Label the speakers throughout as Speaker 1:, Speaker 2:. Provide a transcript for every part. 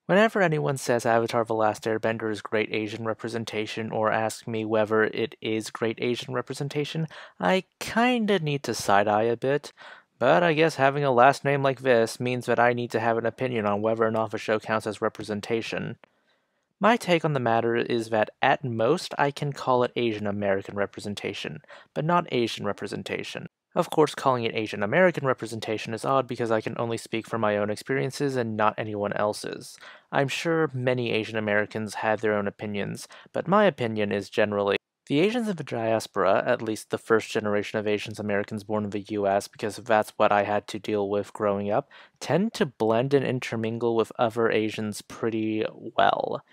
Speaker 1: Whenever anyone says Avatar The Last Airbender is great Asian representation or asks me whether it is great Asian representation, I kinda need to side-eye a bit. But I guess having a last name like this means that I need to have an opinion on whether or not the show counts as representation. My take on the matter is that at most I can call it Asian American representation, but not Asian representation. Of course, calling it Asian American representation is odd because I can only speak from my own experiences and not anyone else's. I'm sure many Asian Americans have their own opinions, but my opinion is generally the Asians of the diaspora, at least the first generation of Asian Americans born in the US, because that's what I had to deal with growing up, tend to blend and intermingle with other Asians pretty well.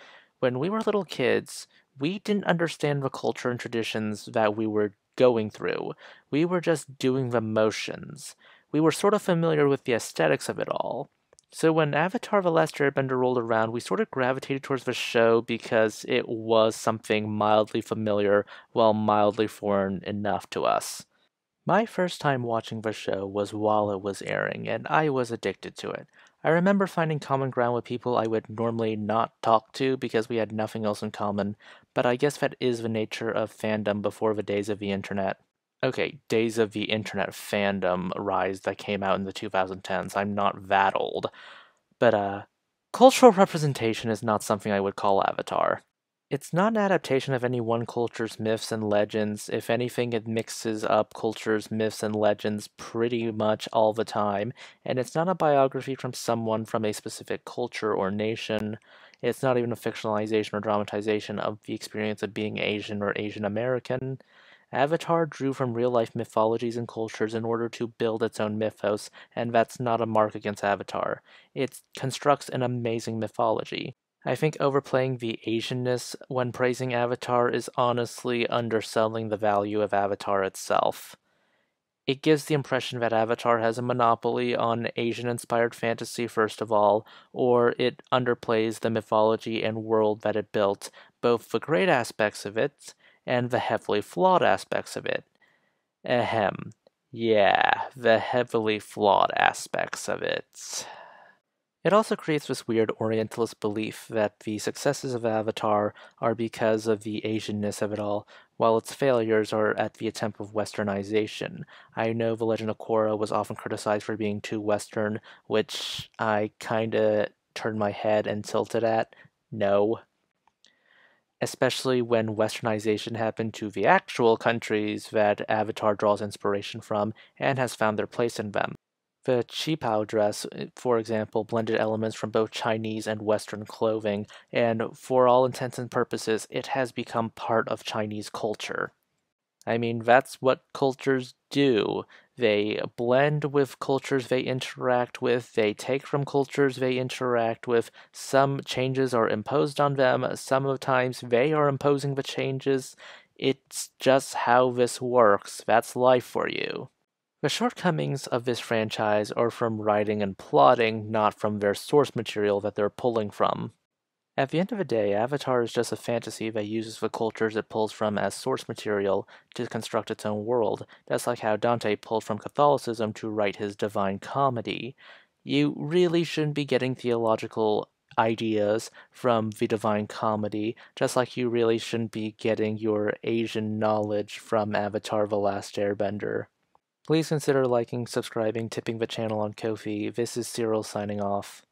Speaker 1: When we were little kids, we didn't understand the culture and traditions that we were going through. We were just doing the motions. We were sort of familiar with the aesthetics of it all. So when Avatar The Last Airbender rolled around, we sort of gravitated towards the show because it was something mildly familiar while mildly foreign enough to us. My first time watching the show was while it was airing, and I was addicted to it. I remember finding common ground with people I would normally not talk to because we had nothing else in common, but I guess that is the nature of fandom before the days of the internet. Okay, days of the internet fandom rise that came out in the 2010s. I'm not that old. But, cultural representation is not something I would call Avatar. It's not an adaptation of any one culture's myths and legends. If anything, it mixes up cultures, myths, and legends pretty much all the time. And it's not a biography from someone from a specific culture or nation. It's not even a fictionalization or dramatization of the experience of being Asian or Asian American. Avatar drew from real life mythologies and cultures in order to build its own mythos, and that's not a mark against Avatar. It constructs an amazing mythology. I think overplaying the Asianness when praising Avatar is honestly underselling the value of Avatar itself. It gives the impression that Avatar has a monopoly on Asian inspired fantasy, first of all, or it underplays the mythology and world that it built, both the great aspects of it and the heavily flawed aspects of it. Ahem. Yeah, the heavily flawed aspects of it. It also creates this weird Orientalist belief that the successes of Avatar are because of the Asianness of it all, while its failures are at the attempt of westernization. I know The Legend of Korra was often criticized for being too Western, which I kinda turned my head and tilted at. No. Especially when westernization happened to the actual countries that Avatar draws inspiration from and has found their place in them. The qipao dress, for example, blended elements from both Chinese and Western clothing, and for all intents and purposes, it has become part of Chinese culture. I mean, that's what cultures do. They blend with cultures they interact with, they take from cultures they interact with. Some changes are imposed on them, sometimes they are imposing the changes. It's just how this works. That's life for you. The shortcomings of this franchise are from writing and plotting, not from their source material that they're pulling from. At the end of the day, Avatar is just a fantasy that uses the cultures it pulls from as source material to construct its own world. That's like how Dante pulled from Catholicism to write his Divine Comedy. You really shouldn't be getting theological ideas from the Divine Comedy, just like you really shouldn't be getting your Asian knowledge from Avatar The Last Airbender. Please consider liking, subscribing, tipping the channel on Ko-fi. This is Cyril signing off.